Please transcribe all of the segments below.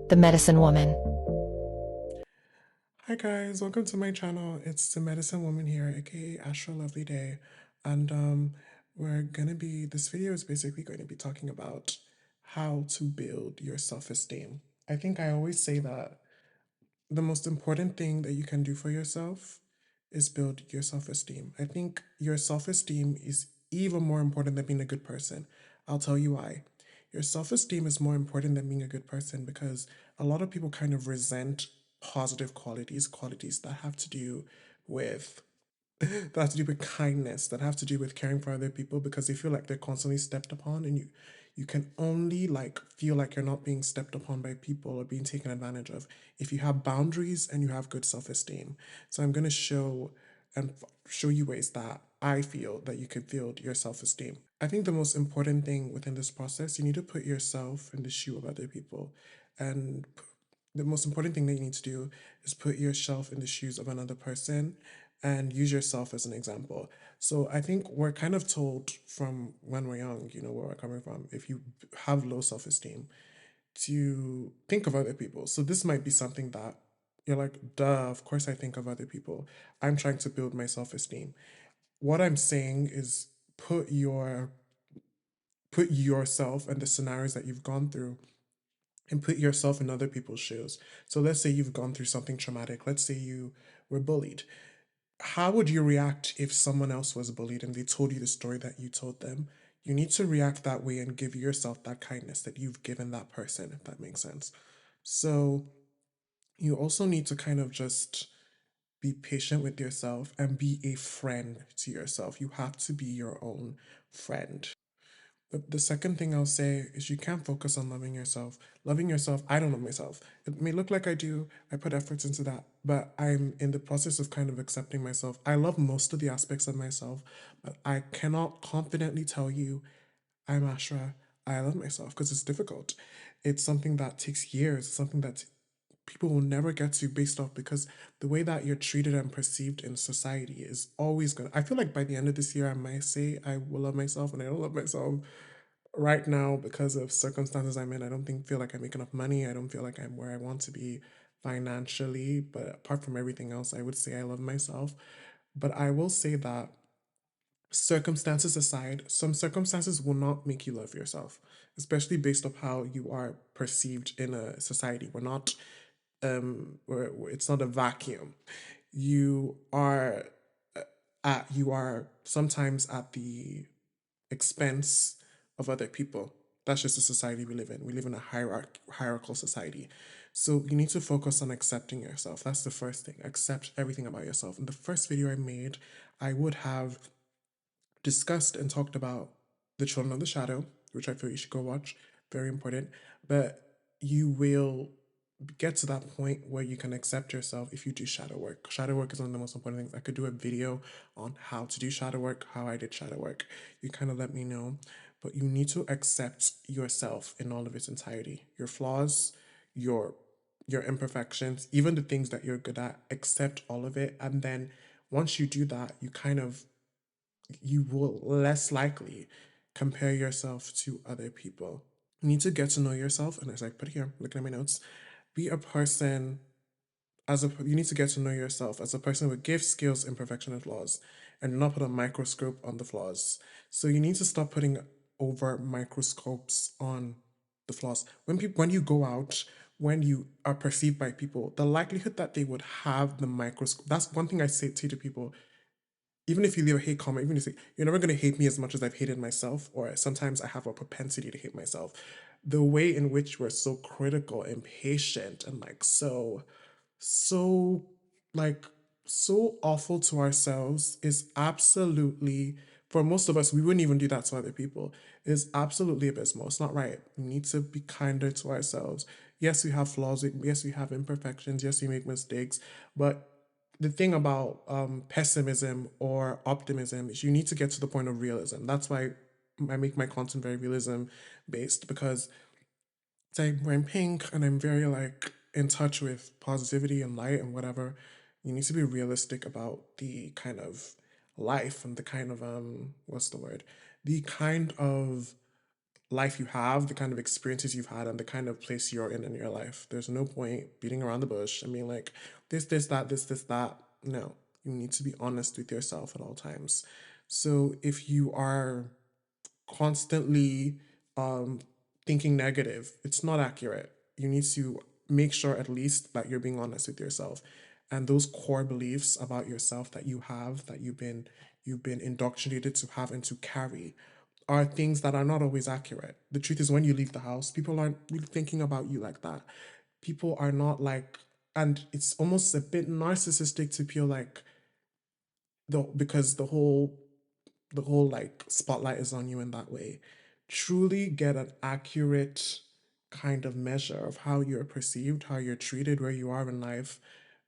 the medicine woman. Hi guys, welcome to my channel. It's the Medicine Woman here, aka Astro Lovely Day. And this video is basically going to be talking about how to build your self-esteem. I think I always say that the most important thing that you can do for yourself is build your self-esteem. I think your self-esteem is even more important than being a good person. I'll tell you why. Your self-esteem is more important than being a good person because a lot of people kind of resent positive qualities, qualities that have to do with that have to do with kindness, that have to do with caring for other people because they feel like they're constantly stepped upon, and you can only like feel like you're not being stepped upon by people or being taken advantage of if you have boundaries and you have good self-esteem. So I'm going to show you ways that I feel that you can build your self-esteem. I think the most important thing within this process, you need to put yourself in the shoe of other people, and the most important thing that you need to do is put yourself in the shoes of another person and use yourself as an example. So I think we're kind of told from when we're young, you know, where we're coming from, if you have low self-esteem, to think of other people. So this might be something that you're like, duh, of course I think of other people. I'm trying to build my self-esteem. What I'm saying is put yourself and the scenarios that you've gone through and put yourself in other people's shoes. So let's say you've gone through something traumatic. Let's say you were bullied. How would you react if someone else was bullied and they told you the story that you told them? You need to react that way and give yourself that kindness that you've given that person, if that makes sense. So you also need to kind of just be patient with yourself and be a friend to yourself. You have to be your own friend. The second thing I'll say is you can't focus on loving yourself. Loving yourself, I don't love myself. It may look like I do, I put efforts into that, but I'm in the process of kind of accepting myself. I love most of the aspects of myself, but I cannot confidently tell you I'm Ashra, I love myself because it's difficult. It's something that takes years, something that people will never get to based off because the way that you're treated and perceived in society is always gonna. I feel like by the end of this year, I might say I will love myself, and I don't love myself right now because of circumstances I'm in. I don't feel like I make enough money. I don't feel like I'm where I want to be financially. But apart from everything else, I would say I love myself. But I will say that circumstances aside, some circumstances will not make you love yourself, especially based off how you are perceived in a society. It's not a vacuum. You are you are sometimes at the expense of other people. That's just the society we live in. We live in a hierarchical society. So you need to focus on accepting yourself. That's the first thing. Accept everything about yourself. In the first video I made, I would have discussed and talked about The Children of the Shadow, which I feel you should go watch. Very important. But you will get to that point where you can accept yourself if you do shadow work. Shadow work is one of the most important things. I could do a video on how to do shadow work, how I did shadow work. You kind of let me know. But you need to accept yourself in all of its entirety. Your flaws, your your imperfections, even the things that you're good at, accept all of it. And then once you do that, you will less likely compare yourself to other people. You need to get to know yourself, and as I put here, looking at my notes, be a person you need to get to know yourself as a person with gifts, skills, imperfection, and flaws, and not put a microscope on the flaws. So you need to stop putting over microscopes on the flaws. When you go out, when you are perceived by people, the likelihood that they would have the microscope. That's one thing I say to people. Even if you leave a hate comment, even if you say, you're never going to hate me as much as I've hated myself, or sometimes I have a propensity to hate myself. The way in which we're so critical and patient and like so like so awful to ourselves is absolutely, for most of us, we wouldn't even do that to other people, is absolutely abysmal. It's not right. We need to be kinder to ourselves. Yes, we have flaws. Yes, we have imperfections. Yes, we make mistakes. But the thing about pessimism or optimism is you need to get to the point of realism. That's why I make my content very realism based, because I'm wearing pink and I'm very like in touch with positivity and light and whatever. You need to be realistic about the kind of life and the kind of what's the word? The kind of life you have, the kind of experiences you've had, and the kind of place you're in your life. There's no point beating around the bush and being like, this, that, this, that. No, you need to be honest with yourself at all times. So if you are constantly um, thinking negative, it's not accurate. You need to make sure at least that you're being honest with yourself, and those core beliefs about yourself that you have, that you've been indoctrinated to have and to carry, are things that are not always accurate. The truth is, when you leave the house, people aren't really thinking about you like that. People are not like, and it's almost a bit narcissistic to feel like because the whole like spotlight is on you in that way. Truly get an accurate kind of measure of how you're perceived, how you're treated, where you are in life.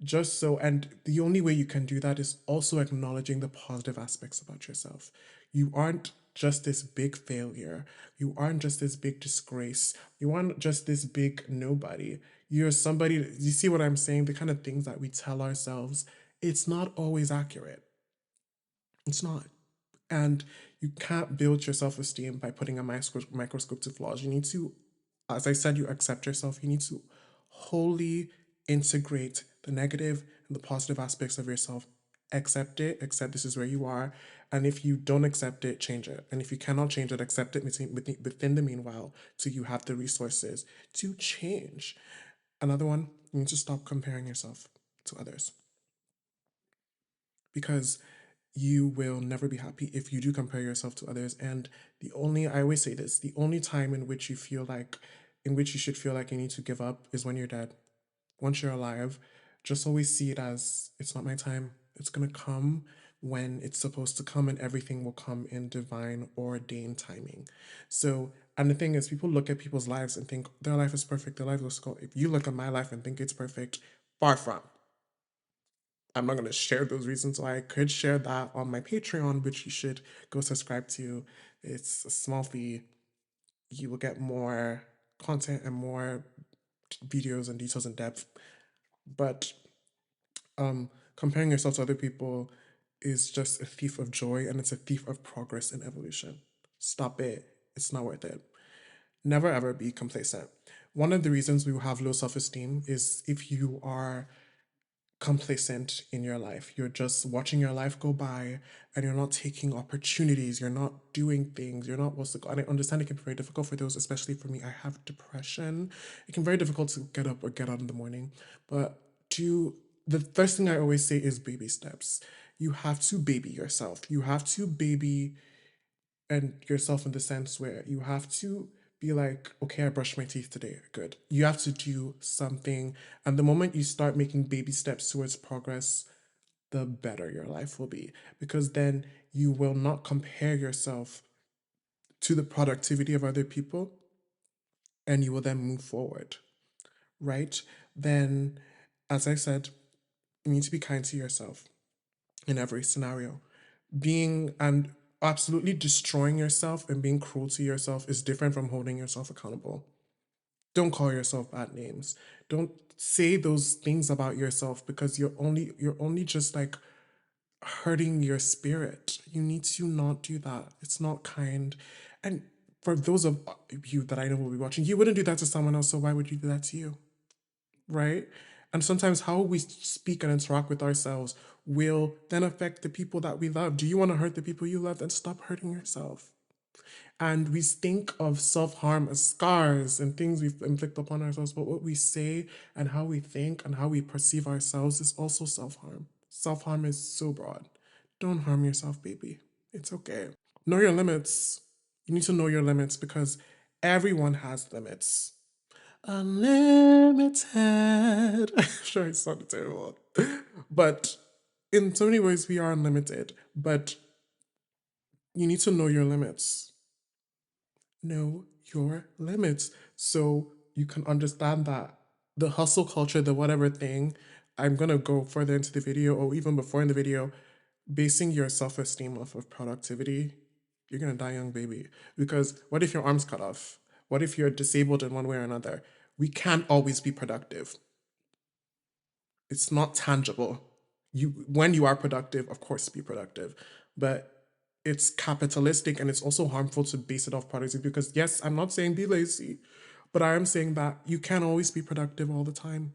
Just so, and the only way you can do that is also acknowledging the positive aspects about yourself. You aren't just this big failure. You aren't just this big disgrace. You aren't just this big nobody. You're somebody, you see what I'm saying? The kind of things that we tell ourselves, it's not always accurate. It's not. And you can't build your self esteem by putting a microscope to flaws. You need to, as I said, you accept yourself. You need to wholly integrate the negative and the positive aspects of yourself. Accept it, accept this is where you are. And if you don't accept it, change it. And if you cannot change it, accept it within the meanwhile till you have the resources to change. Another one, you need to stop comparing yourself to others, because you will never be happy if you do compare yourself to others. And I always say this, the only time in which you should feel like you need to give up is when you're dead. Once you're alive, just always see it as it's not my time. It's going to come when it's supposed to come, and everything will come in divine ordained timing. So, and the thing is, people look at people's lives and think their life is perfect, their life is cool. If you look at my life and think it's perfect, far from. I'm not going to share those reasons why. I could share that on my Patreon, which you should go subscribe to. It's a small fee. You will get more content and more videos and details in depth. But comparing yourself to other people is just a thief of joy, and it's a thief of progress and evolution. Stop it. It's not worth it. Never ever be complacent. One of the reasons we have low self esteem is if you are complacent in your life. You're just watching your life go by, and you're not taking opportunities. You're not doing things. You're not what's the and I understand it can be very difficult for those, especially for me. I have depression. It can be very difficult to get up or get out in the morning. But do the first thing I always say is baby steps. You have to baby yourself. You have to baby and yourself in the sense where you have to be like, okay, I brushed my teeth today. Good. You have to do something. And the moment you start making baby steps towards progress, the better your life will be. Because then you will not compare yourself to the productivity of other people, and you will then move forward, right? Then, as I said, you need to be kind to yourself in every scenario. Being and absolutely destroying yourself and being cruel to yourself is different from holding yourself accountable. Don't call yourself bad names. Don't say those things about yourself, because you're only just like hurting your spirit. You need to not do that. It's not kind. And for those of you that I know will be watching, you wouldn't do that to someone else, so why would you do that to you? Right? And sometimes how we speak and interact with ourselves will then affect the people that we love. Do you want to hurt the people you love? Then stop hurting yourself. And we think of self harm as scars and things we inflict upon ourselves, but what we say and how we think and how we perceive ourselves is also self harm. Self harm is so broad. Don't harm yourself, baby. It's okay. Know your limits. You need to know your limits, because everyone has limits. Unlimited. Sure, it sounded terrible. But in so many ways, we are unlimited. But you need to know your limits. Know your limits so you can understand that the hustle culture, the whatever thing, I'm going to go further into the video, or even before in the video, basing your self esteem off of productivity, you're going to die young, baby. Because what if your arm's cut off? What if you're disabled in one way or another? We can't always be productive. It's not tangible. When you are productive, of course, be productive. But it's capitalistic and it's also harmful to base it off productivity because yes, I'm not saying be lazy, but I am saying that you can't always be productive all the time.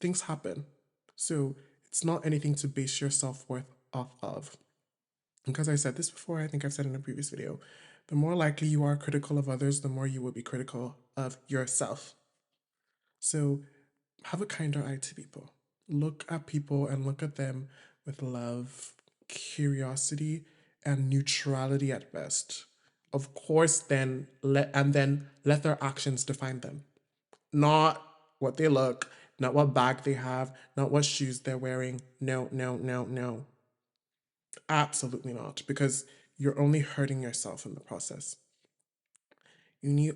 Things happen. So it's not anything to base your self-worth off of. Because I said this before, I think I've said in a previous video, the more likely you are critical of others, the more you will be critical of yourself. So have a kinder eye to people. Look at people and look at them with love, curiosity, and neutrality at best. Of course, then let their actions define them. Not what they look, not what bag they have, not what shoes they're wearing. No, no, no, no. Absolutely not. Because you're only hurting yourself in the process. You need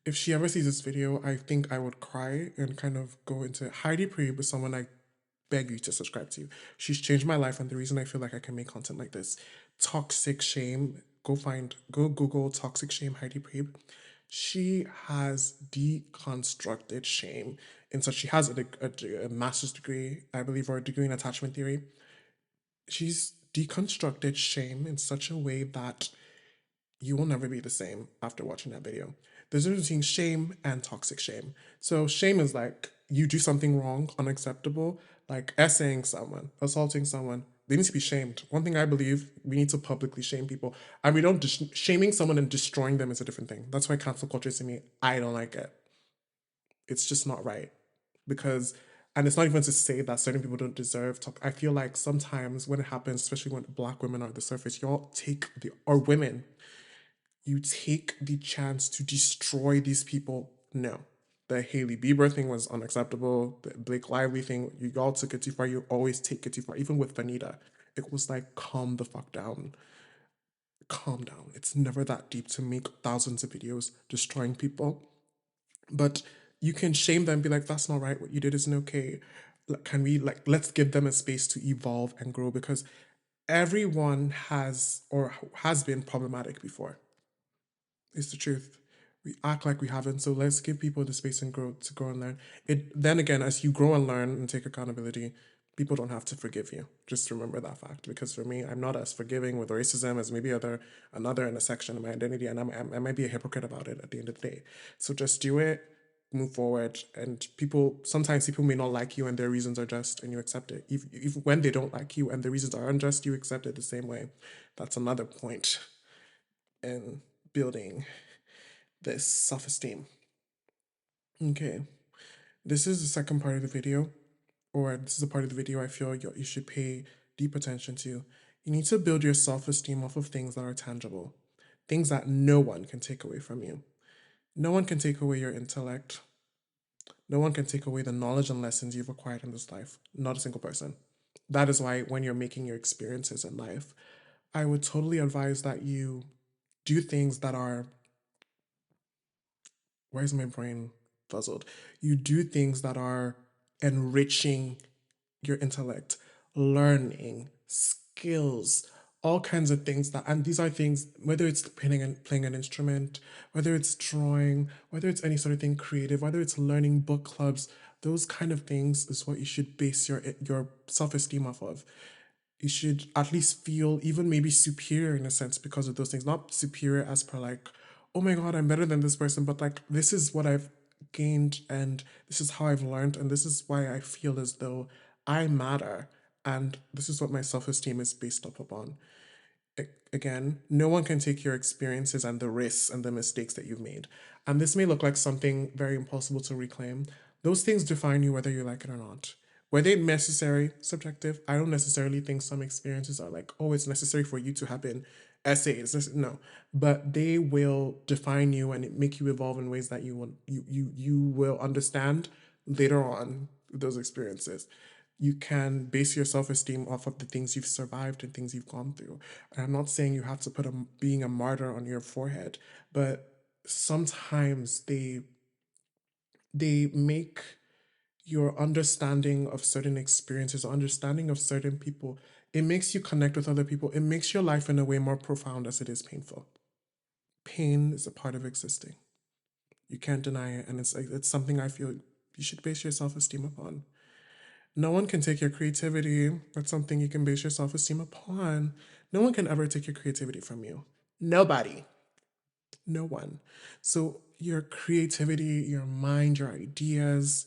if she ever sees this video, I think I would cry and kind of go into Heidi Priebe with someone I beg you to subscribe to. She's changed my life and the reason I feel like I can make content like this. Toxic shame. Go Google toxic shame Heidi Priebe. She has deconstructed shame. And so she has a master's degree, I believe, or a degree in attachment theory. She's deconstructed shame in such a way that you will never be the same after watching that video. There's a difference between shame and toxic shame. So shame is like you do something wrong, unacceptable, like essaying someone, assaulting someone. They need to be shamed. One thing I believe, we need to publicly shame people. And we don't, shaming someone and destroying them is a different thing. That's why cancel culture is to me, I don't like it. It's just not right. Because, and it's not even to say that certain people don't deserve talk. I feel like sometimes when it happens, especially when Black women are at the surface, y'all take the, or women, you take the chance to destroy these people. No. The Hailey Bieber thing was unacceptable. The Blake Lively thing, you all took it too far. You always take it too far. Even with Vanita, it was like, calm the fuck down. Calm down. It's never that deep to make thousands of videos destroying people. But you can shame them, be like, that's not right. What you did isn't okay. Can we, like, let's give them a space to evolve and grow because everyone has or has been problematic before. It's the truth. We act like we haven't, so let's give people the space and grow and learn. It then again, as you grow and learn and take accountability, people don't have to forgive you. Just remember that fact, because for me, I'm not as forgiving with racism as maybe another intersection of my identity, and I might be a hypocrite about it at the end of the day. So just do it, move forward, and sometimes people may not like you, and their reasons are just, and you accept it. If when they don't like you and the reasons are unjust, you accept it the same way. That's another point in building this self-esteem. Okay, this is the second part of the video, or this is a part of the video I feel you should pay deep attention to. You need to build your self-esteem off of things that are tangible, things that no one can take away from you. No one can take away your intellect. No one can take away the knowledge and lessons you've acquired in this life. Not a single person. That is why when you're making your experiences in life, I would totally advise that you do things that are, why is my brain fuzzled? You do things that are enriching your intellect, learning, skills, all kinds of things that, and these are things, whether it's playing an instrument, whether it's drawing, whether it's any sort of thing creative, whether it's learning book clubs, those kind of things is what you should base your self-esteem off of. You should at least feel even maybe superior in a sense because of those things. Not superior as per like, oh my God, I'm better than this person, but like, this is what I've gained and this is how I've learned and this is why I feel as though I matter. And this is what my self esteem is based up upon. Again, no one can take your experiences and the risks and the mistakes that you've made. And this may look like something very impossible to reclaim. Those things define you whether you like it or not. Were they necessary? Subjective. I don't necessarily think some experiences are like, oh, it's necessary for you to happen. Essays. No. But they will define you and make you evolve in ways that you will understand later on those experiences. You can base your self-esteem off of the things you've survived and things you've gone through. And I'm not saying you have to put being a martyr on your forehead, but sometimes they make your understanding of certain experiences, understanding of certain people, it makes you connect with other people. It makes your life in a way more profound as it is painful. Pain is a part of existing. You can't deny it, and it's something I feel you should base your self-esteem upon. No one can take your creativity. That's something you can base your self-esteem upon. No one can ever take your creativity from you. Nobody. No one. So your creativity, your mind, your ideas,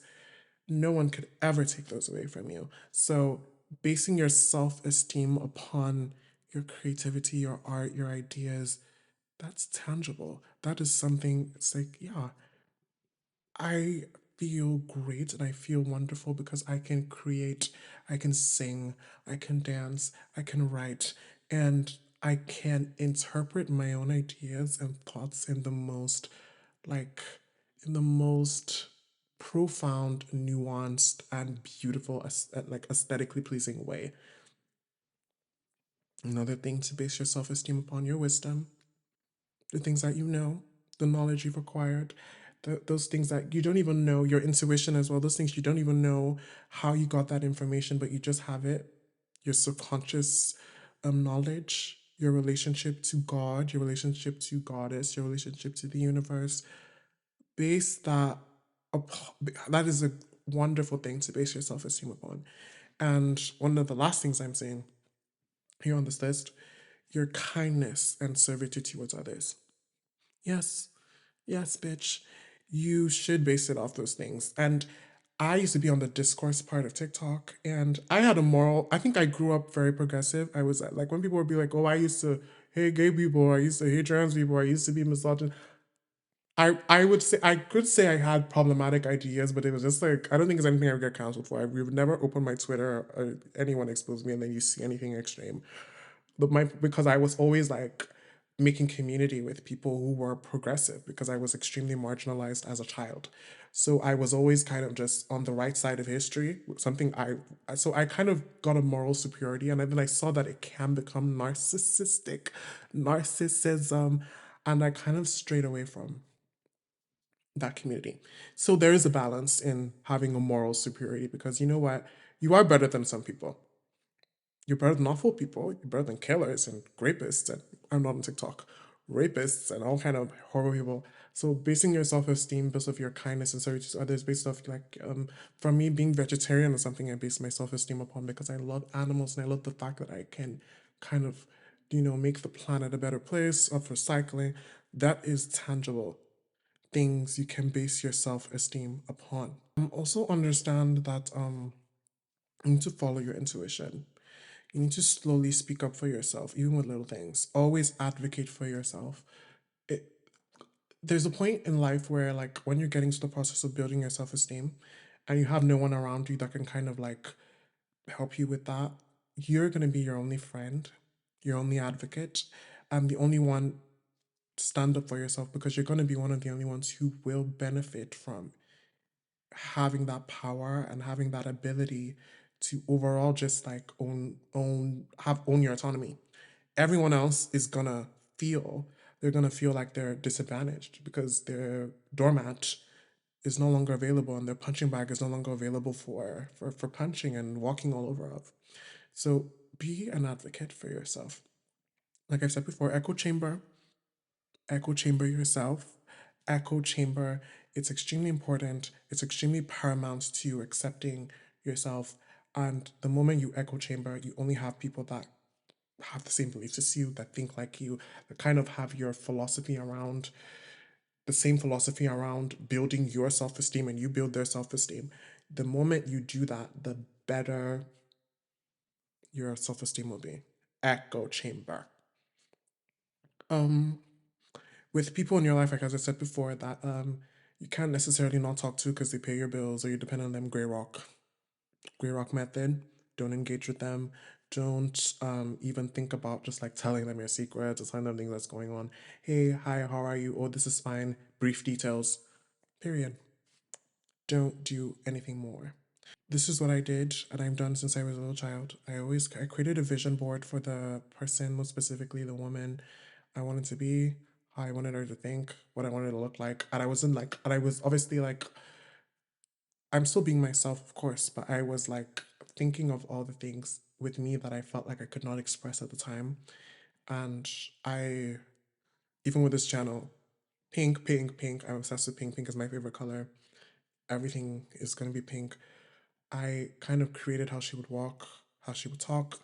no one could ever take those away from you. So basing your self-esteem upon your creativity, your art, your ideas, that's tangible. That is something, it's like, yeah, I feel great and I feel wonderful because I can create, I can sing, I can dance, I can write, and I can interpret my own ideas and thoughts in the most, like, in the most profound, nuanced, and beautiful, like aesthetically pleasing way. Another thing to base your self esteem upon your wisdom, the things that you know, the knowledge you've acquired, those things that you don't even know, your intuition as well, those things you don't even know how you got that information, but you just have it, your subconscious knowledge, your relationship to God, your relationship to Goddess, your relationship to the universe. Base that that is a wonderful thing to base your self esteem upon. And one of the last things I'm saying here on this list, your kindness and servitude towards others. Yes, yes, bitch. You should base it off those things. And I used to be on the discourse part of TikTok, and I had a moral. I think I grew up very progressive. I was like, when people would be like, oh, I used to hate gay people, I used to hate trans people, I used to be misogynist. I would say I could say I had problematic ideas, but it was just like I don't think there's anything I would get canceled for. We've never opened my Twitter or anyone exposed me, and then you see anything extreme. But my because I was always like making community with people who were progressive because I was extremely marginalized as a child. So I was always kind of just on the right side of history, something so I kind of got a moral superiority, and then I saw that it can become narcissism, and I kind of strayed away from that community. So there is a balance in having a moral superiority because you know what? You are better than some people. You're better than awful people. You're better than killers and rapists. And I'm not on TikTok. Rapists and all kind of horrible people. So basing your self-esteem based off your kindness and service to others, based off like for me being vegetarian is something I base my self-esteem upon because I love animals and I love the fact that I can kind of make the planet a better place of recycling. That is tangible things you can base your self-esteem upon. Also understand that you need to follow your intuition. You need to slowly speak up for yourself, even with little things. Always advocate for yourself. It, there's a point in life where, like, when you're getting to the process of building your self esteem and you have no one around you that can kind of like help you with that, you're going to be your only friend, your only advocate, and the only one to stand up for yourself because you're going to be one of the only ones who will benefit from having that power and having that ability to overall just like own your autonomy. Everyone else is gonna feel they're gonna feel like they're disadvantaged because their doormat is no longer available and their punching bag is no longer available for punching and walking all over of. So be an advocate for yourself. Like I've said before, echo chamber yourself, echo chamber. It's extremely important. It's extremely paramount to you accepting yourself. And the moment you echo chamber, you only have people that have the same beliefs as you, that think like you, that kind of have your philosophy around the same philosophy around building your self esteem and you build their self esteem. The moment you do that, the better your self esteem will be. Echo chamber. Um, with people in your life, like as I said before, that you can't necessarily not talk to because they pay your bills or you depend on them. Gray rock method. Don't engage with them. Don't even think about just like telling them your secrets or telling them things that's going on. Hey, hi, how are you? Oh, this is fine. Brief details. Period. Don't do anything more. This is what I did, and I've done since I was a little child. I created a vision board for the person, most specifically the woman I wanted to be, how I wanted her to think, what I wanted to look like. And I wasn't like, and I was obviously like, I'm still being myself, of course, but I was like thinking of all the things with me that I felt like I could not express at the time. And I, even with this channel, pink, pink, pink, I'm obsessed with pink. Pink is my favorite color. Everything is going to be pink. I kind of created how she would walk, how she would talk,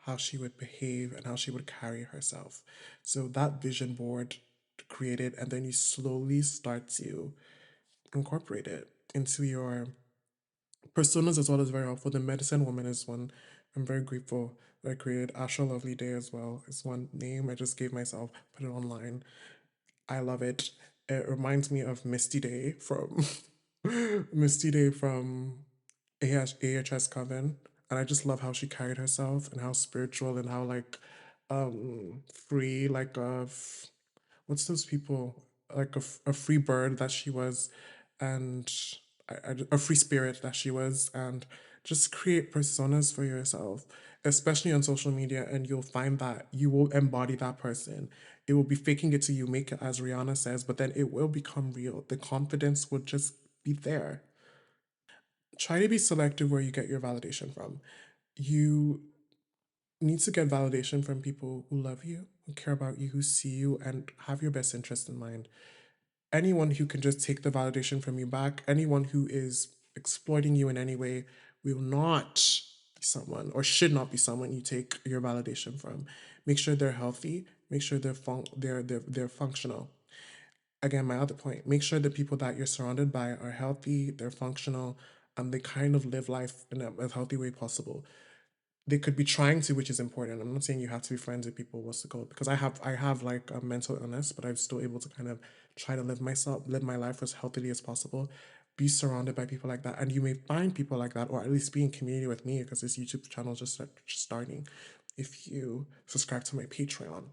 how she would behave and how she would carry herself. So that vision board created, and then you slowly start to incorporate it into your personas as well is very helpful. The medicine woman is one. I'm very grateful that I created. Asha Lovely Day as well is one name I just gave myself, put it online. I love it. It reminds me of Misty Day from Misty Day from AHS Coven. And I just love how she carried herself and how spiritual and how like free, like what's those people, like a free bird that she was, and a free spirit that she was, and just create personas for yourself, especially on social media, and you'll find that you will embody that person. It will be faking it till you make it, as Rihanna says, but then it will become real. The confidence will just be there. Try to be selective where you get your validation from. You need to get validation from people who love you, who care about you, who see you, and have your best interest in mind. Anyone who can just take the validation from you back, anyone who is exploiting you in any way, will not be someone or should not be someone you take your validation from. Make sure they're healthy. Make sure they're functional. Again, my other point: make sure the people that you're surrounded by are healthy, they're functional, and they kind of live life in a healthy way possible. They could be trying to, which is important. I'm not saying you have to be friends with people what's the called, because I have like a mental illness, but I'm still able to kind of try to live my life as healthily as possible. Be surrounded by people like that, and you may find people like that, or at least be in community with me, because this YouTube channel is just starting. If you subscribe to my Patreon,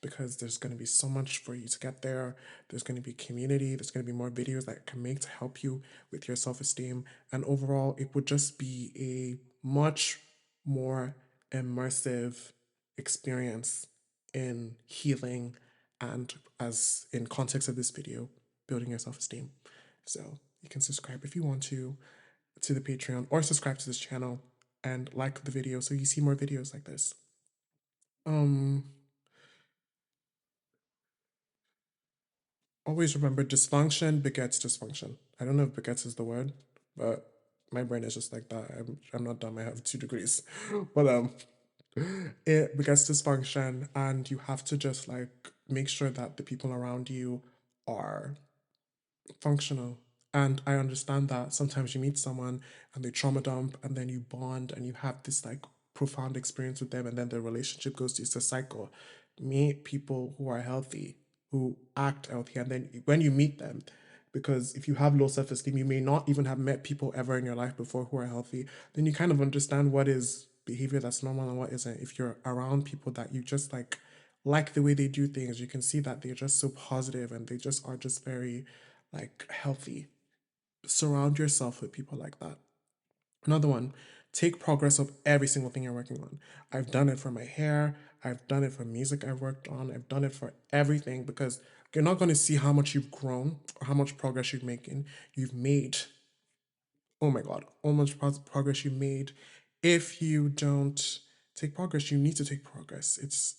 because there's going to be so much for you to get there. There's going to be community. There's going to be more videos that I can make to help you with your self esteem. And overall, it would just be a much more immersive experience in healing and, as in context of this video, building your self esteem. So you can subscribe if you want to the Patreon, or subscribe to this channel and like the video so you see more videos like this. Um, Always remember, dysfunction begets dysfunction. I don't know if begets is the word, but my brain is just like that. I'm not dumb. I have 2 degrees, but it begets dysfunction, and you have to just like make sure that the people around you are functional. And I understand that sometimes you meet someone and they trauma dump, and then you bond and you have this like profound experience with them, and then the relationship goes to, it's a cycle. Meet people who are healthy, who act healthy, and then when you meet them, because if you have low self-esteem, you may not even have met people ever in your life before who are healthy, then you kind of understand what is behavior that's normal and what isn't. If you're around people that you just like the way they do things, you can see that they're just so positive and they just are just very like healthy. Surround yourself with people like that. Another one: take progress of every single thing you're working on. I've done it for my hair, I've done it for music I've worked on, I've done it for everything, because you're not going to see how much you've grown or how much progress you've made. Oh my god, how much progress you made. If you don't take progress, you need to take progress. It's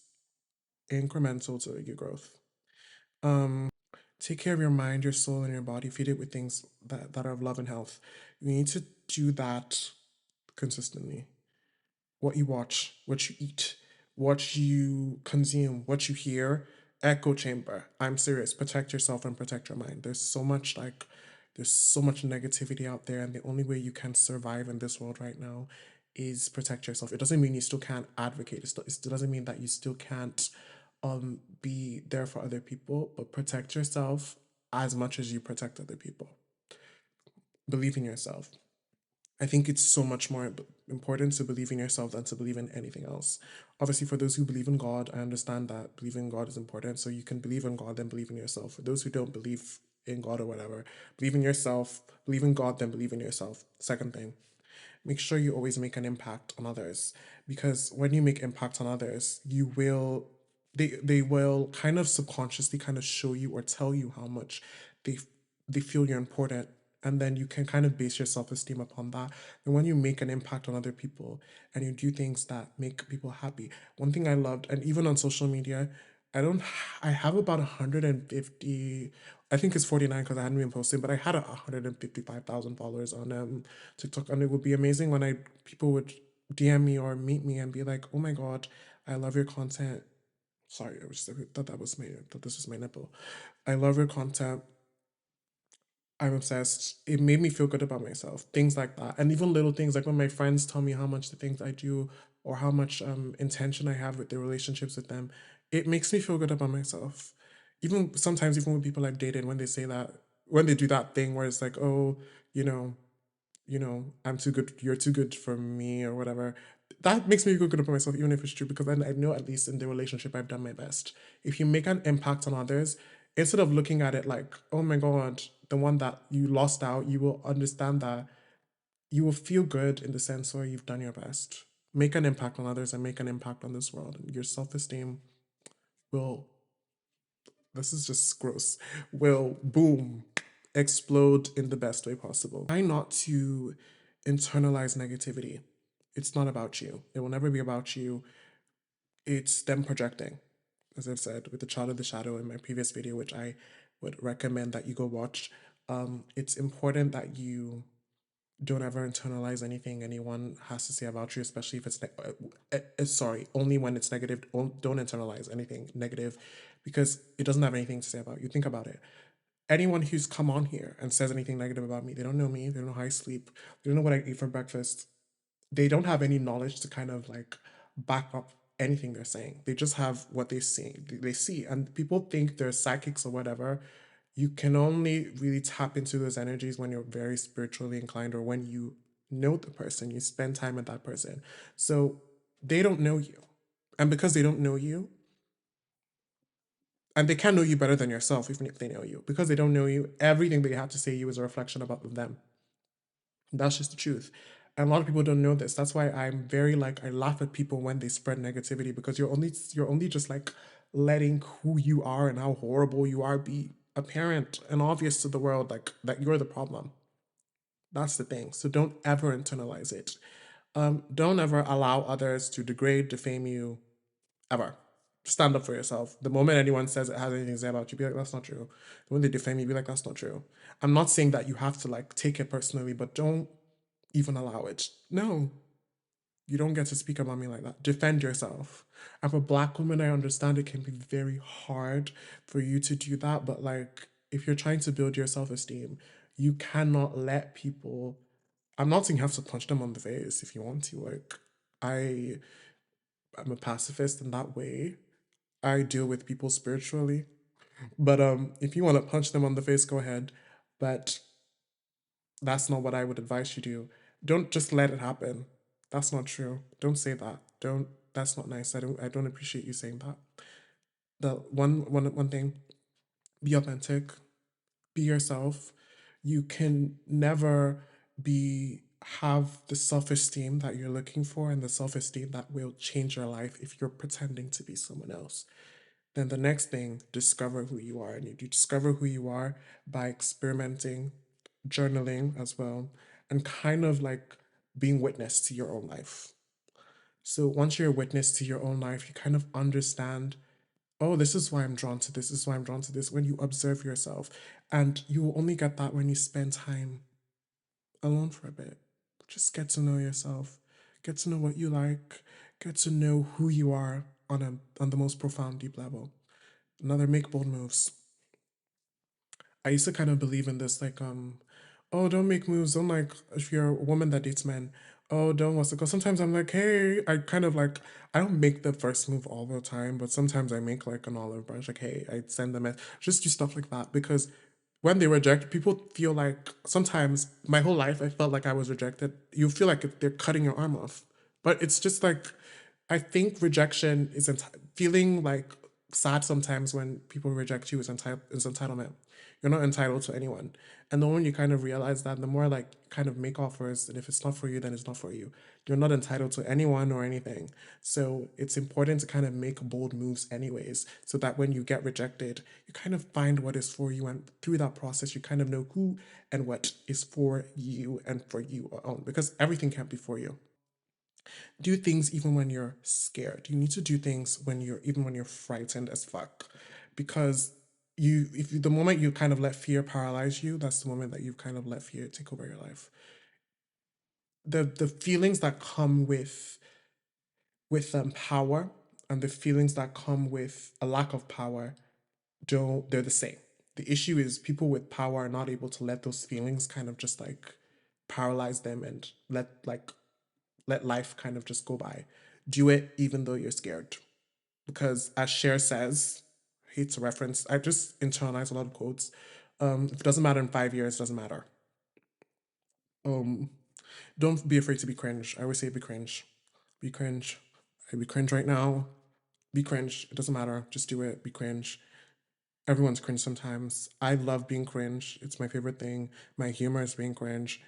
incremental to your growth. Take care of your mind, your soul, and your body. Feed it with things that are of love and health. You need to do that consistently. What you watch, what you eat, what you consume, what you hear, echo chamber. I'm serious. Protect yourself and protect your mind. There's so much negativity out there, and the only way you can survive in this world right now is protect yourself. It doesn't mean you still can't advocate. It still doesn't mean that you still can't be there for other people, but protect yourself as much as you protect other people. Believe in yourself. I think it's so much more important to believe in yourself than to believe in anything else. Obviously, for those who believe in God, I understand that believing in God is important. So you can believe in God, then believe in yourself. For those who don't believe in God or whatever, believe in yourself, believe in God, then believe in yourself. Second thing, make sure you always make an impact on others, because when you make impact on others, they will kind of subconsciously kind of show you or tell you how much they they feel you're important, and then you can kind of base your self-esteem upon that. And when you make an impact on other people and you do things that make people happy, one thing I loved, and even on social media, I don't. I have about 150. I think it's 49 because I hadn't been posting, but I had 155,000 followers on TikTok, and it would be amazing when I people would DM me or meet me and be like, oh my God, I love your content. Sorry, I thought that this was my nipple. I love your content. I'm obsessed. It made me feel good about myself. Things like that. And even little things like when my friends tell me how much the things I do or how much intention I have with the relationships with them, it makes me feel good about myself. Even sometimes, even with people I've dated, when they say that, when they do that thing where it's like, oh, you know, I'm too good, you're too good for me or whatever. That makes me feel good about myself, even if it's true, because then I know at least in the relationship I've done my best. If you make an impact on others, instead of looking at it like, oh my God, the one that you lost out, you will understand that you will feel good in the sense where you've done your best. Make an impact on others and make an impact on this world. And your self esteem will, this is just gross, will boom, explode in the best way possible. Try not to internalize negativity. It's not about you. It will never be about you. It's them projecting. As I've said, with the child of the shadow in my previous video, which I would recommend that you go watch. It's important that you don't ever internalize anything anyone has to say about you, especially if it's sorry, only when it's negative. Don't internalize anything negative because it doesn't have anything to say about you. Think about it. Anyone who's come on here and says anything negative about me, they don't know me, they don't know how I sleep, they don't know what I eat for breakfast, they don't have any knowledge to kind of like back up anything they're saying. They just have what they see, and people think they're psychics or whatever. You can only really tap into those energies when you're very spiritually inclined or when you know the person, you spend time with that person. So they don't know you. And because they don't know you, and they can't know you better than yourself, even if they know you, because they don't know you, everything they have to say you is a reflection about them. That's just the truth. And a lot of people don't know this. That's why I'm very like I laugh at people when they spread negativity because you're only just like letting who you are and how horrible you are be apparent and obvious to the world, like that you're the problem. That's the thing. So don't ever internalize it. Don't ever allow others to degrade, defame you, ever. Stand up for yourself. The moment anyone says it has anything to say about you, be like, that's not true. When they defame you, be like, that's not true. I'm not saying that you have to like take it personally, but don't even allow it. No, you don't get to speak about me like that. Defend yourself. As a black woman, I understand it can be very hard for you to do that, but like if you're trying to build your self-esteem, you cannot let people. I'm not saying you have to punch them on the face if you want to. Like I am a pacifist in that way. I deal with people spiritually. But if you want to punch them on the face, go ahead. But that's not what I would advise you do. Don't just let it happen. That's not true. Don't say that. Don't. That's not nice. I don't appreciate you saying that. The one thing. Be authentic. Be yourself. You can never be have the self-esteem that you're looking for and the self-esteem that will change your life if you're pretending to be someone else. Then the next thing, discover who you are. And you discover who you are by experimenting, journaling as well, and kind of like being witness to your own life. So once you're a witness to your own life, you kind of understand, oh, this is why I'm drawn to this. This is why I'm drawn to this. When you observe yourself. And you will only get that when you spend time alone for a bit. Just get to know yourself. Get to know what you like. Get to know who you are on the most profound, deep level. Another, make bold moves. I used to kind of believe in this, like, oh, don't make moves. Don't like if you're a woman that dates men. Oh, don't what's it called? Sometimes I'm like, hey, I kind of like I don't make the first move all the time, but sometimes I make like an olive branch, like, hey, I send them a just do stuff like that because when they reject, people feel like sometimes my whole life I felt like I was rejected. You feel like they're cutting your arm off, but it's just like I think rejection is feeling like sad sometimes when people reject you is entitlement. You're not entitled to anyone. And the more you kind of realize that, the more like kind of make offers, and if it's not for you, then it's not for you. You're not entitled to anyone or anything. So it's important to kind of make bold moves anyways, so that when you get rejected, you kind of find what is for you, and through that process, you kind of know who and what is for you and for you alone, because everything can't be for you. Do things even when you're scared. You need to do things when you're even when you're frightened as fuck, because the moment you kind of let fear paralyze you, that's the moment that you've kind of let fear take over your life. the feelings that come with power and the feelings that come with a lack of power, don't they're the same. The issue is people with power are not able to let those feelings kind of just like paralyze them and let life kind of just go by. Do it even though you're scared. Because as Cher says, I hate to reference, I just internalize a lot of quotes. If it doesn't matter in 5 years, it doesn't matter. Um, don't be afraid to be cringe. I always say be cringe. Be cringe. I be cringe right now. Be cringe. It doesn't matter. Just do it. Be cringe. Everyone's cringe sometimes. I love being cringe. It's my favorite thing. My humor is being cringe.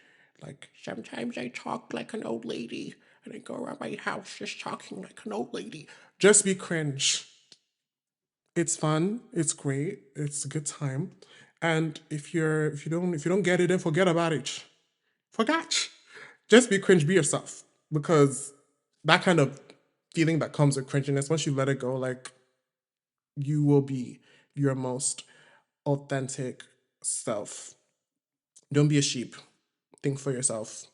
Like, sometimes I talk like an old lady and I go around my house just talking like an old lady. Just be cringe. It's fun. It's great. It's a good time. And if you don't get it, then forget about it. Forget. Just be cringe, be yourself. Because that kind of feeling that comes with cringiness, once you let it go, like you will be your most authentic self. Don't be a sheep. Think for yourself.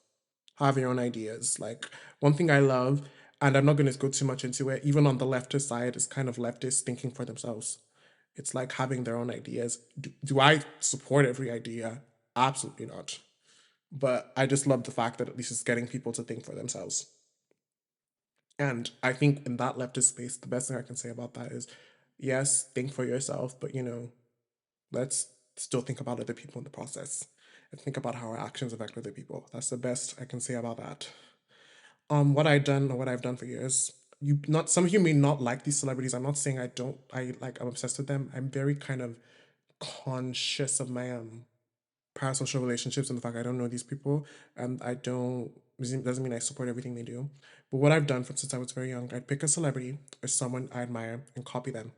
Have your own ideas. Like one thing I love, and I'm not going to go too much into it, even on the leftist side, is kind of leftists thinking for themselves. It's like having their own ideas. Do I support every idea? Absolutely not. But I just love the fact that at least it's getting people to think for themselves. And I think in that leftist space, the best thing I can say about that is yes, think for yourself, but let's still think about other people in the process and think about how our actions affect other people. That's the best I can say about that. What I've done or what I've done for years. You not some of you may not like these celebrities. I'm not saying I don't. I'm obsessed with them. I'm very kind of conscious of my parasocial relationships and the fact I don't know these people and I don't doesn't mean I support everything they do. But what I've done from since I was very young, I'd pick a celebrity or someone I admire and copy them.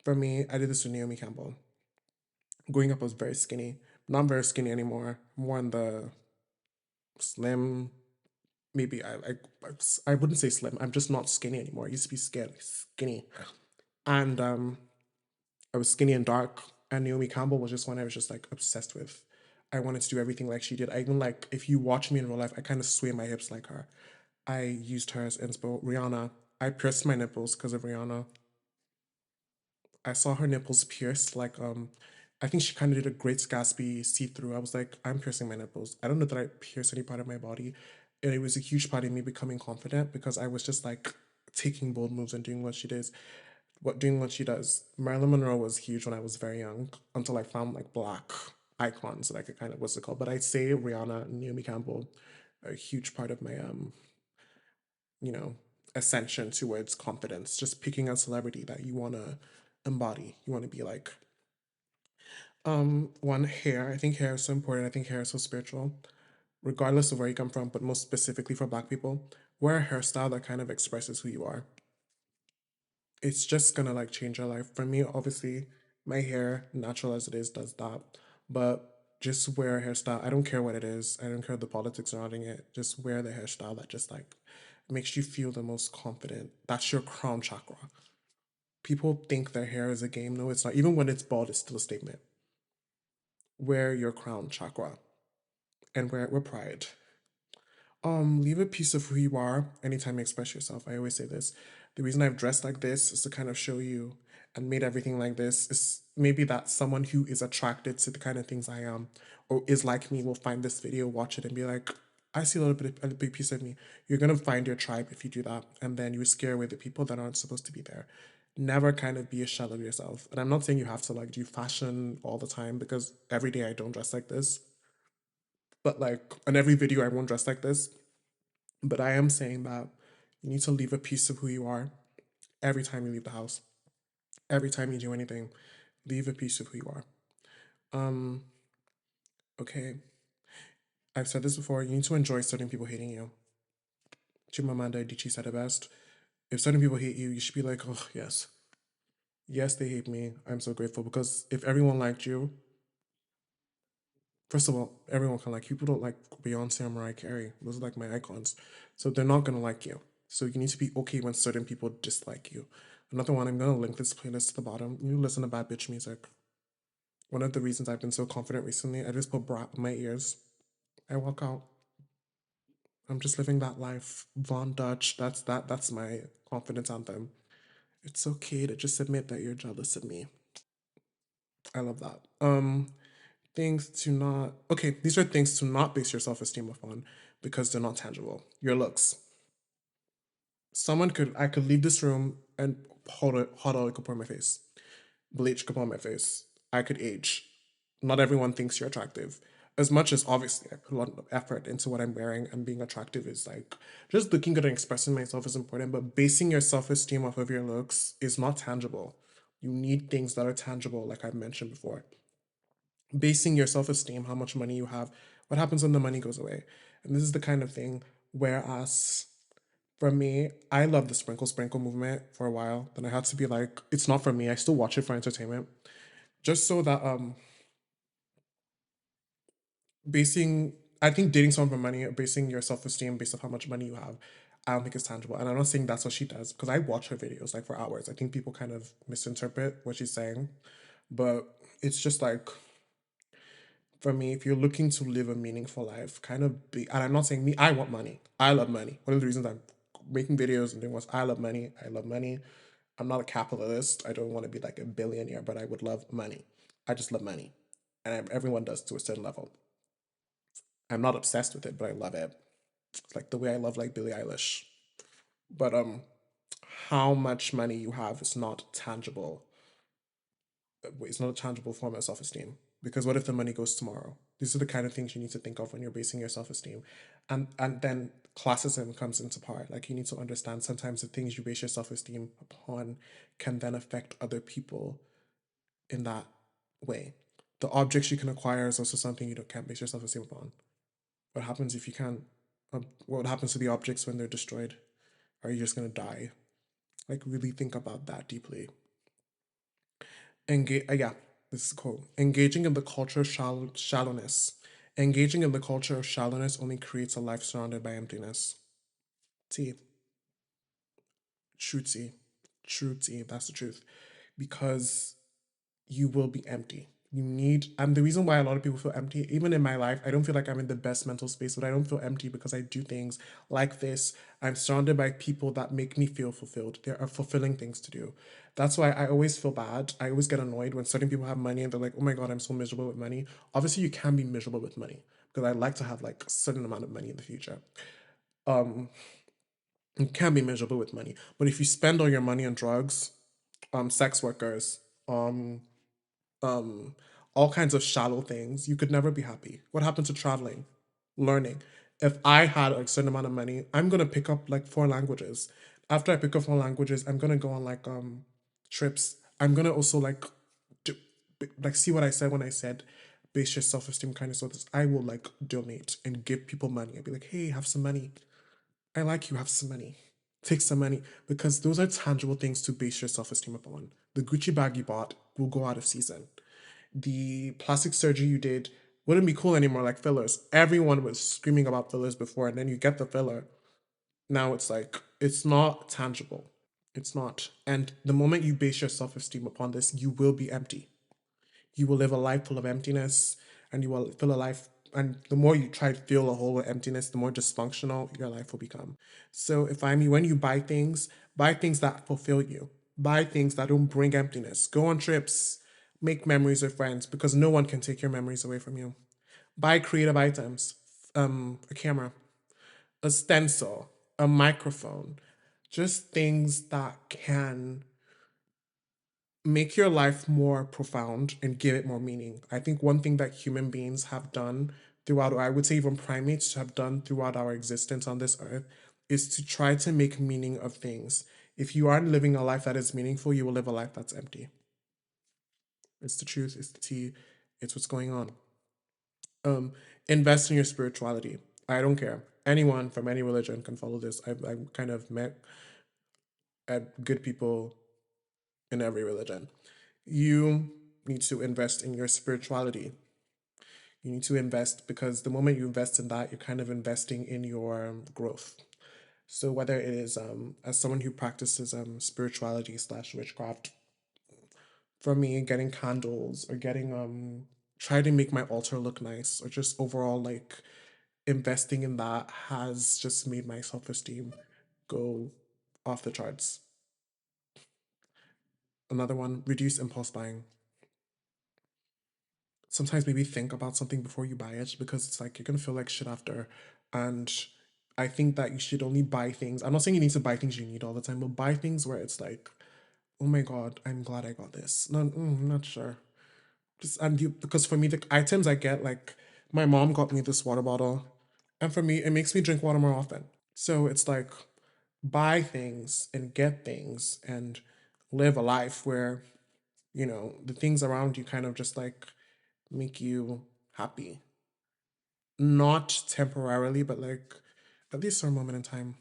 For me, I did this with Naomi Campbell. Growing up, I was very skinny. Not very skinny anymore. More on the slim. Maybe I wouldn't say slim. I'm just not skinny anymore. I used to be skinny, and I was skinny and dark. And Naomi Campbell was just one I was just like obsessed with. I wanted to do everything like she did. I even like if you watch me in real life, I kind of sway my hips like her. I used her as inspo. Rihanna. I pierced my nipples because of Rihanna. I saw her nipples pierced. Like I think she kind of did a Great Gatsby see through. I was like, I'm piercing my nipples. I don't know that I pierced any part of my body, and it was a huge part of me becoming confident because I was just like taking bold moves and doing what she does. Doing what she does. Marilyn Monroe was huge when I was very young until I found like black icons that I could kind of what's it called. But I'd say Rihanna and Naomi Campbell are a huge part of my you know, ascension towards confidence. Just picking a celebrity that you wanna embody. You wanna be like. One, hair. I think hair is so important. I think hair is so spiritual, regardless of where you come from, but most specifically for Black people. Wear a hairstyle that kind of expresses who you are. It's just gonna like change your life. For me, obviously, my hair, natural as it is, does that. But just wear a hairstyle. I don't care what it is. I don't care the politics surrounding it. Just wear the hairstyle that just like makes you feel the most confident. That's your crown chakra. People think their hair is a game. No, it's not. Even when it's bald, it's still a statement. Wear your crown chakra and wear it with pride. Leave a piece of who you are anytime you express yourself. I always say this. The reason I've dressed like this is to kind of show you and made everything like this is maybe that someone who is attracted to the kind of things I am or is like me will find this video, watch it, and be like, I see a big piece of me. You're gonna find your tribe if you do that, and then you scare away the people that aren't supposed to be there. Never kind of be a shell of yourself. And I'm not saying you have to like do fashion all the time because every day I don't dress like this. But like on every video I won't dress like this. But I am saying that you need to leave a piece of who you are every time you leave the house. Every time you do anything, leave a piece of who you are. Um, okay. I've said this before, you need to enjoy certain people hating you. Chimamanda Adichie said it best. If certain people hate you, you should be like, oh yes. Yes, they hate me. I'm so grateful because if everyone liked you, first of all, everyone can like you. People don't like Beyonce or Mariah Carey. Those are like my icons. So they're not gonna like you. So you need to be okay when certain people dislike you. Another one, I'm gonna link this playlist to the bottom. You listen to bad bitch music. One of the reasons I've been so confident recently, I just put brat in my ears. I walk out. I'm just living that life. Von Dutch, that's my confidence anthem. It's okay to just admit that you're jealous of me. I love that. Things to not okay, these are things to not base your self-esteem upon because they're not tangible. Your looks. I could leave this room and hot oil could pour on my face. Bleach could pour on my face. I could age. Not everyone thinks you're attractive. As much as obviously I put a lot of effort into what I'm wearing and being attractive is like just looking good and expressing myself is important, but basing your self-esteem off of your looks is not tangible. You need things that are tangible, like I've mentioned before. Basing your self-esteem, how much money you have, what happens when the money goes away. And this is the kind of thing whereas for me, I love the sprinkle movement for a while. Then I had to be like, it's not for me. I still watch it for entertainment. Just so that basing I think dating someone for money or basing your self esteem based off how much money you have, I don't think it's tangible. And I'm not saying that's what she does because I watch her videos like for hours. I think people kind of misinterpret what she's saying. But it's just like for me, if you're looking to live a meaningful life, kind of be, and I'm not saying me, I want money. I love money. One of the reasons I'm making videos and doing was I love money. I love money. I'm not a capitalist. I don't want to be like a billionaire, but I would love money. I just love money. And everyone does to a certain level. I'm not obsessed with it, but I love it. It's like the way I love like Billie Eilish. But how much money you have is not tangible. It's not a tangible form of self-esteem. Because what if the money goes tomorrow? These are the kind of things you need to think of when you're basing your self-esteem. And then classism comes into part. Like you need to understand sometimes the things you base your self-esteem upon can then affect other people in that way. The objects you can acquire is also something can't base your self-esteem upon. What happens if you can't? What happens to the objects when they're destroyed? Are you just gonna die? Like really think about that deeply. Yeah, this is cool. Engaging in the culture of shallowness. Engaging in the culture of shallowness only creates a life surrounded by emptiness. T. True T. True T. That's the truth. Because you will be empty. You need, and the reason why a lot of people feel empty, even in my life, I don't feel like I'm in the best mental space, but I don't feel empty because I do things like this. I'm surrounded by people that make me feel fulfilled. There are fulfilling things to do. That's why I always feel bad. I always get annoyed when certain people have money and they're like, oh my God, I'm so miserable with money. Obviously, you can be miserable with money because I like to have like a certain amount of money in the future. Um, you can be miserable with money. But if you spend all your money on drugs, sex workers, um, um, all kinds of shallow things, you could never be happy. What happened to traveling, learning? If I had a certain amount of money, I'm gonna pick up like 4 languages. After I pick up 4 languages, I'm gonna go on like trips. I'm gonna also like do, like see what I said when I said base your self esteem kind of so this I will like donate and give people money. I'd be like, hey, have some money. I like you, have some money. Take some money because those are tangible things to base your self esteem upon. The Gucci bag you bought will go out of season. The plastic surgery you did wouldn't be cool anymore like fillers. Everyone was screaming about fillers before, and then you get the filler. Now it's like, it's not tangible. It's not. And the moment you base your self esteem upon this, you will be empty. You will live a life full of emptiness and you will feel a life. And the more you try to fill a hole with emptiness, the more dysfunctional your life will become. So if I'm you, when you buy things that fulfill you, buy things that don't bring emptiness, go on trips, make memories with friends because no one can take your memories away from you. Buy creative items, a camera, a stencil, a microphone, just things that can make your life more profound and give it more meaning. I think one thing that human beings have done throughout, or I would say even primates have done throughout our existence on this earth, is to try to make meaning of things. If you aren't living a life that is meaningful, you will live a life that's empty. It's the truth, it's the tea, it's what's going on. Um, Invest in your spirituality. I don't care. Anyone from any religion can follow this. I kind of met good people in every religion. You need to invest in your spirituality. You need to invest because the moment you invest in that, you're kind of investing in your growth. So whether it is as someone who practices spirituality slash witchcraft, for me, getting candles or getting try to make my altar look nice or just overall like investing in that has just made my self-esteem go off the charts. Another one, reduce impulse buying. Sometimes maybe think about something before you buy it, because it's like you're gonna feel like shit after. And I think that you should only buy things. I'm not saying you need to buy things you need all the time, but buy things where it's like, oh my god, I'm glad I got this. No, I'm not sure. Just and you, because for me the items I get, like my mom got me this water bottle, and for me it makes me drink water more often. So it's like buy things and get things and live a life where, the things around you kind of just like make you happy. Not temporarily, but like at least for a moment in time.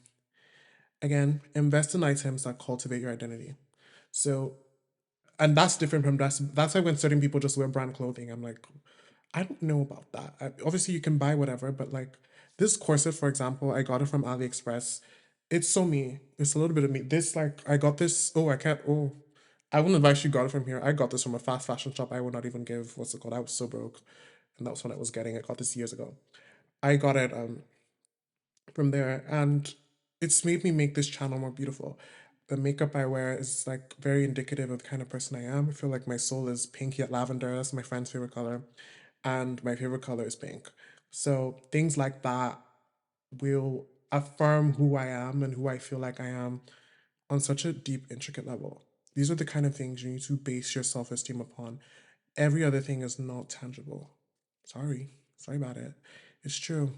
Again, invest in items that cultivate your identity. So, and that's different from that's why when certain people just wear brand clothing, I'm like, I don't know about that. Obviously, you can buy whatever, but like this corset, for example, I got it from AliExpress. It's so me. It's a little bit of me. This, like, I got this. Oh, I can't. Oh, I wouldn't advise you got it from here. I got this from a fast fashion shop. I would not even give, what's it called? I was so broke. And that was when I was getting it. I got this years ago. I got it from there, and it's made me make this channel more beautiful. The makeup I wear is like very indicative of the kind of person I am. I feel like my soul is pink yet lavender. That's my friend's favorite color, and my favorite color is pink. So things like that will affirm who I am and who I feel like I am on such a deep, intricate level. These are the kind of things you need to base your self esteem upon. Every other thing is not tangible. Sorry. Sorry about it. It's true.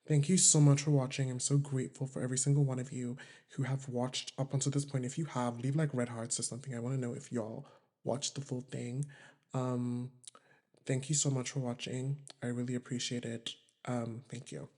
Thank you so much for watching. I'm so grateful for every single one of you who have watched up until this point. If you have, leave like red hearts or something. I want to know if y'all watched the full thing. Um, Thank you so much for watching. I really appreciate it. Thank you.